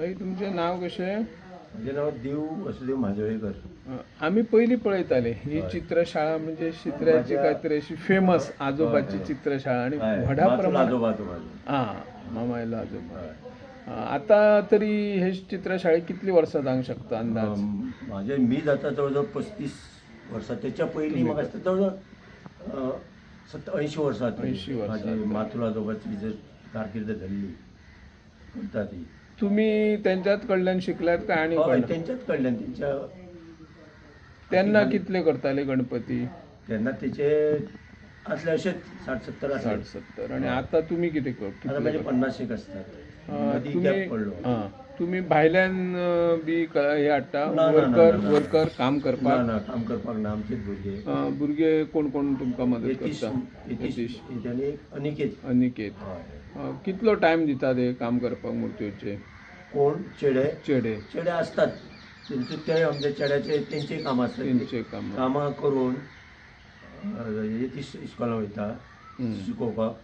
भाई तुमचे नाव कशें? म्हजें नांव देव वसुदेव म्हाजोळेकर. आमी पयलीं पळयताले ही चित्रशाळा म्हणजे चित्राची काहीतरी अशी फेमस आजोबाची चित्रशाळा आणि व्हडा प्रमाणात आजोबा तो म्हाजो. हां मामायलो आजोबा. आता तरी हे चित्रशाळेक कितलीं वर्सां जावंक शकता अंदाज? माझे मी जाता जवळजवळ 35 वर्सां. त्याच्या पयलीं म्हाका दिसता जवळजवळ 80 वर्सां. 80 वर्सां. माझी मातूल आजोबाची जर कारकीर्द धरली करता ती. तुम्ही त्यांच्याच कडल्यान शिकल्यात काय आणि हय तेंच्याच कडल्यान तेंच्या. तेन्ना कितले करताले गणपती? तेन्ना तेचे असले अशेंच 60-70 असले. 60-70 आणि आता तुम्ही किती आता माझे 50 एक असतात. मदीं गॅप पडलो. तुम्ही भायल्यान बी हे हाडटा ना, वर्कर काम करपाक? ना काम करपाक ना, आमचेच भुरगे. भुरगे कोण कोण तुमकां मदत करता? यतीश आनी अनिकेत. अनिकेत. कितलो टायम दितात हे काम करपाक मुर्त्योचे? कोण? चेडे चेडे असतात. तेंचे ते आमच्या चेड्याचे तेंचे काम आसतात. तेंचे काम कामां करून यतीश इस्कॉलाक वयता शिकोवपाक.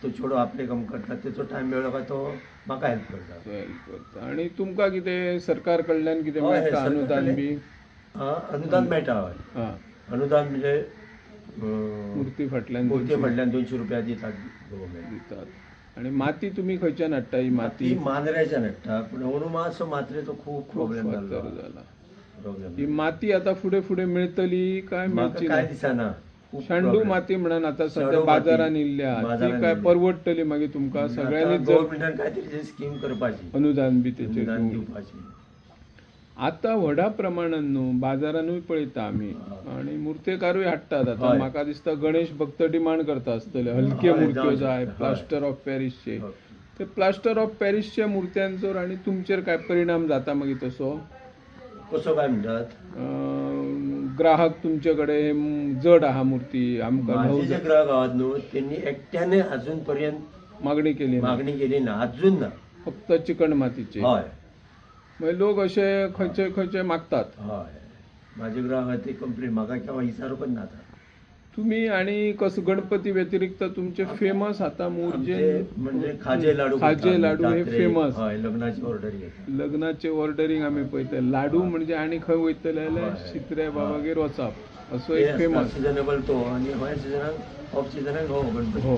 तो चेडो आपलें काम करता. तेचो टायम मेळ्ळो काय तो म्हाका हेल्प करता. आणि तुमकां कितें सरकार कडल्यान कितें मेळटा अनुदान बी? अनुदान मेळटा. हय अनुदान म्हणजे मुर्ती फाटल्यान 200 रुपया दितात गव्हर्मेंट. दितात. आणि माती तुम्ही खंयच्यान हाडटा ही माती? मांद्रेच्यान हाडटा. पूण अंदू मातसो मातयेचो खूब प्रॉब्लेम जाला. ही माती आता फुडें फुडें मेळटली काय मेळची काय दिसना. शांडू माती म्हणून आता सध्या बाजारान इल्ल्या ती काय परवडटली मागीर तुमकां? सगळ्यांनी गव्हर्मेंटान काहीतरी स्कीम करपाची, अनुदान बी तेचेर दिवपाची. आता व्हडा प्रमाणान न्हू बाजारानूय पळयता आमी आणि मुर्तेकारूय हाडटात. आता म्हाका दिसता गणेश भक्त डिमांड करता आसतले हलके मुर्त्यो जाय प्लास्टर ऑफ पॅरिसचे. ते प्लास्टर ऑफ पॅरिसच्या मुर्त्यांचो आणि तुमचेर काय परिणाम जाता मागीर तसो? कसो काय म्हणटात? ग्राहक तुमचे कडेन जड आहा मुर्ती आमकां जे ग्राहक आहात न्हू त्यांनी एकट्याने अजून पर्यंत मागणी केली ना. अजून ना. फक्त चिकण मातीचे. हय मागीर लोक अशे खंयचे खंयचे मागतात. हय माझे ग्राहक ते कंप्लेन म्हाका केव्हा विचारूंक ना. तुम्ही आणि कसं गणपती व्यतिरिक्त तुमचे फेमस आता मुर्जे म्हणजे खाजे लाडू हे फेमस. लग्नाची ऑर्डर घेता. लग्नाचे ऑर्डरिंग आम्ही पळयता. लाडू म्हणजे आणि खंय वयतले जाल्यार शित्र्या बाबागेर वचप असो एक फेमस. सिजनेबल तो आणि ह्या सिजनाक ऑफ सिजनाक हो गणपती. हो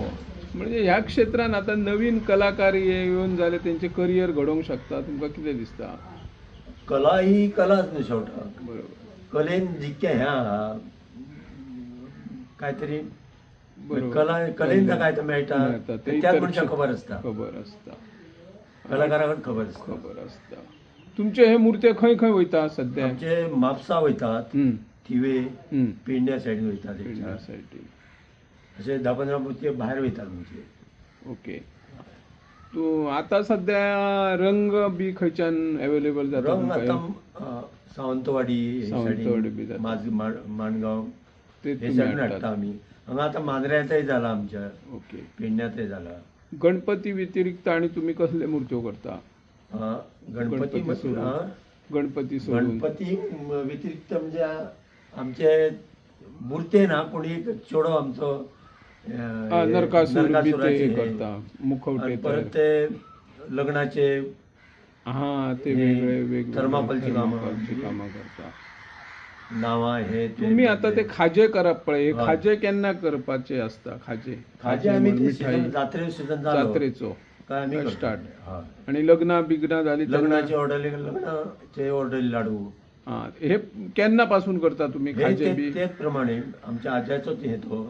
म्हणजे ह्या क्षेत्रात आता नवीन कलाकार येवन जाले तेंचे करियर घडोवंक शकता. तुमकां कितें दिसता? कला ही कलाच न्हू शेवटाक. बरोबर. कलेन जितकें हें आहा काहीतरी कलेन काय मेळटा त्याच मनशाक खबर आसता. कलाकाराक खबर आसता. तुमचे हे मुर्ते खंय खंय वयता सध्या? आमचे म्हापसा वयतात, थिवे, पेडण्या सायडीन वयतात. अशे 10-15 मुर्ती भायर वयतात आमचे. ओके. तूं आता सध्या रंग बी खंयच्यान अवेलेबल जाता? रंग आतां सावंतवाडी बी माणगांव हे सायडीन हाडटा आमी. हांगा आतां मांद्र्यातय जाला आमच्या. ओके. पेडण्यातय जाला. गणपती व्यतिरिक्त आणि तुम्ही कसले मुर्त्यो करता? गणपती व्यतिरिक्त म्हणजे आमचे मुर्ते ना पूण एक चेडो आमचो नरकासूर करता. मुखवटे परत ते लग्नाचे ते वेगळे थर्माकोलची कामां करता. नावां हे. तुम्ही आता ते खाजे करप पळय. खाजे केन्ना करपाचे असता? खाजे आमी जात्रेचो स्टार्ट. आणि लग्ना बिग्ना जाली लग्नाची ऑर्डर लाडू हे केन्ना पासून करता तुम्ही खाजे बी? तेच प्रमाणे आमच्या आज्याचो हे तो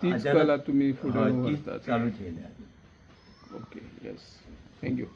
तीच कला तुम्ही फुडें चालू केल्या. ओके. येस. थँक्यू.